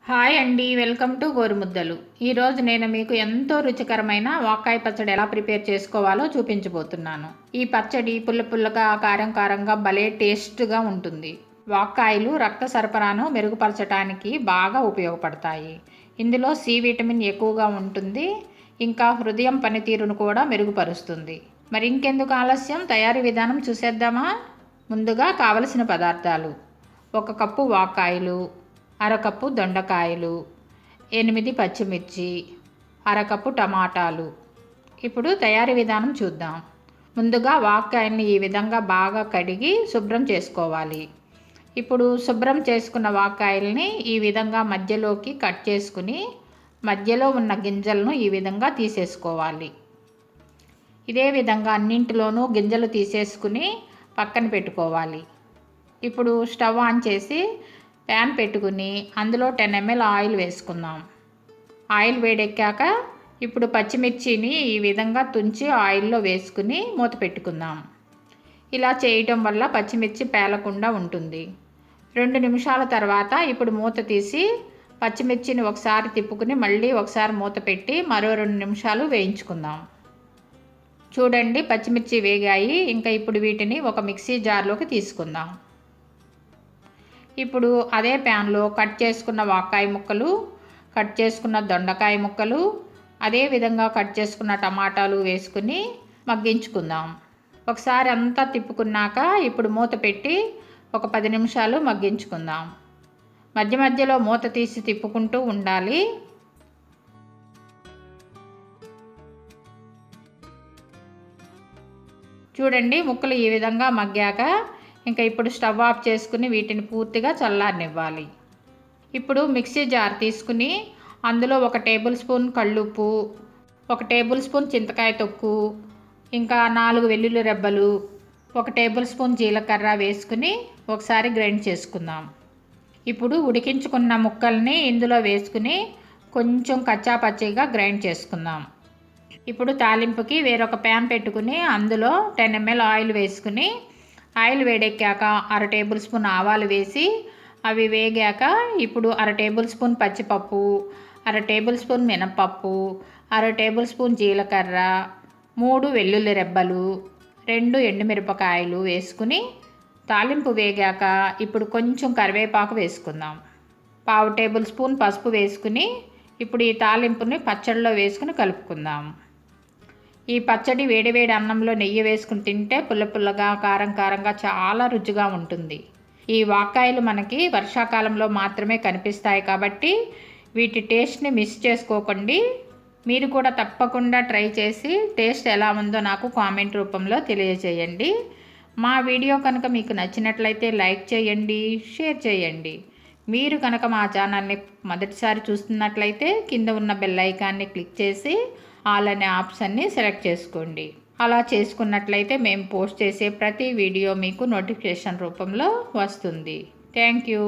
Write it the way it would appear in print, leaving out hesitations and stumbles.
Hi అండి, welcome to గోరుముద్దలు. ఈరోజు నేను మీకు ఎంతో రుచికరమైన వాక్కాయ పచ్చడి ఎలా ప్రిపేర్ చేసుకోవాలో చూపించబోతున్నాను. ఈ పచ్చడి పుల్లగా కారం కారంగా భలే టేస్ట్గా ఉంటుంది. వాక్కాయలు రక్త సరఫరాను మెరుగుపరచడానికి బాగా ఉపయోగపడతాయి. ఇందులో సి విటమిన్ ఎక్కువగా ఉంటుంది. ఇంకా హృదయం పనితీరును కూడా మెరుగుపరుస్తుంది. మరి ఇంకెందుకు ఆలస్యం, తయారీ విధానం చూసేద్దామా? ముందుగా కావలసిన పదార్థాలు: 1 కప్పు వాక్కాయలు, అరకప్పు దొండకాయలు, 8 పచ్చిమిర్చి, అరకప్పు టమాటాలు. ఇప్పుడు తయారీ విధానం చూద్దాం. ముందుగా వాక్కాయల్ని ఈ విధంగా బాగా కడిగి శుభ్రం చేసుకోవాలి. ఇప్పుడు శుభ్రం చేసుకున్న వాక్కాయల్ని ఈ విధంగా మధ్యలోకి కట్ చేసుకుని మధ్యలో ఉన్న గింజలను ఈ విధంగా తీసేసుకోవాలి. ఇదే విధంగా అన్నింటిలోనూ గింజలు తీసేసుకుని పక్కన పెట్టుకోవాలి. ఇప్పుడు స్టవ్ ఆన్ చేసి ప్యాన్ పెట్టుకుని అందులో 10 ml ఆయిల్ వేసుకుందాం. ఆయిల్ వేడెక్కాక ఇప్పుడు పచ్చిమిర్చిని ఈ విధంగా తుంచి ఆయిల్లో వేసుకుని మూత పెట్టుకుందాం. ఇలా చేయటం వల్ల పచ్చిమిర్చి పేలకుండా ఉంటుంది. 2 నిమిషాల తర్వాత ఇప్పుడు మూత తీసి పచ్చిమిర్చిని ఒకసారి తిప్పుకుని మళ్ళీ ఒకసారి మూత పెట్టి మరో 2 నిమిషాలు వేయించుకుందాం. చూడండి, పచ్చిమిర్చి వేగాయి. ఇంకా ఇప్పుడు వీటిని ఒక మిక్సీ జార్లోకి తీసుకుందాం. ఇప్పుడు అదే ప్యాన్లో కట్ చేసుకున్న వాక్కాయ ముక్కలు, కట్ చేసుకున్న దొండకాయ ముక్కలు, అదేవిధంగా కట్ చేసుకున్న టమాటాలు వేసుకుని మగ్గించుకుందాం. ఒకసారి అంతా తిప్పుకున్నాక ఇప్పుడు మూత పెట్టి ఒక 10 నిమిషాలు మగ్గించుకుందాం. మధ్య మధ్యలో మూత తీసి తిప్పుకుంటూ ఉండాలి. చూడండి, ముక్కలు ఈ విధంగా మగ్గాక ఇంకా ఇప్పుడు స్టవ్ ఆఫ్ చేసుకుని వీటిని పూర్తిగా చల్లారనివ్వాలి. ఇప్పుడు మిక్సీ జార్ తీసుకుని అందులో 1 టేబుల్ స్పూన్ కళ్ళుప్పు, 1 టేబుల్ స్పూన్ చింతకాయ తొక్కు, ఇంకా 4 వెల్లుల్లి రెబ్బలు, 1 టేబుల్ స్పూన్ జీలకర్ర వేసుకుని ఒకసారి గ్రైండ్ చేసుకుందాం. ఇప్పుడు ఉడికించుకున్న ముక్కల్ని ఇందులో వేసుకుని కొంచెం కచ్చా పచ్చిగా గ్రైండ్ చేసుకుందాం. ఇప్పుడు తాలింపుకి వేరొక ప్యాన్ పెట్టుకుని అందులో 10 ml ఆయిల్ వేసుకుని ఆయిల్ వేడెక్కాక 1/2 టేబుల్ స్పూన్ ఆవాలు వేసి అవి వేగాక ఇప్పుడు 1/2 టేబుల్ స్పూన్ పచ్చిపప్పు, 1/2 టేబుల్ స్పూన్ మినపప్పు, 1/2 టేబుల్ స్పూన్ జీలకర్ర, 3 వెల్లుల్లి రెబ్బలు, 2 ఎండుమిరపకాయలు వేసుకుని తాలింపు వేగాక ఇప్పుడు కొంచెం కరివేపాకు వేసుకుందాం. 1/2 టేబుల్ స్పూన్ పసుపు వేసుకుని ఇప్పుడు ఈ తాలింపుని పచ్చడిలో వేసుకుని కలుపుకుందాం. ఈ పచ్చడి వేడివేడి అన్నంలో నెయ్యి వేసుకుని తింటే పుల్లగా కారం కారంగా చాలా రుచిగా ఉంటుంది. ఈ వాక్కాయలు మనకి వర్షాకాలంలో మాత్రమే కనిపిస్తాయి కాబట్టి వీటి టేస్ట్ని మిస్ చేసుకోకండి. మీరు కూడా తప్పకుండా ట్రై చేసి టేస్ట్ ఎలా ఉందో నాకు కామెంట్ రూపంలో తెలియజేయండి. మా వీడియో కనుక మీకు నచ్చినట్లయితే లైక్ చేయండి, షేర్ చేయండి. మీరు కనుక మా ఛానల్ని మొదటిసారి చూస్తున్నట్లయితే కింద ఉన్న బెల్ ఐకాన్ని క్లిక్ చేసి ఆల్ అనే ఆప్షన్ని సెలెక్ట్ చేసుకోండి. అలా చేసుకున్నట్లయితే మేము పోస్ట్ చేసే ప్రతి వీడియో మీకు నోటిఫికేషన్ రూపంలో వస్తుంది. Thank you.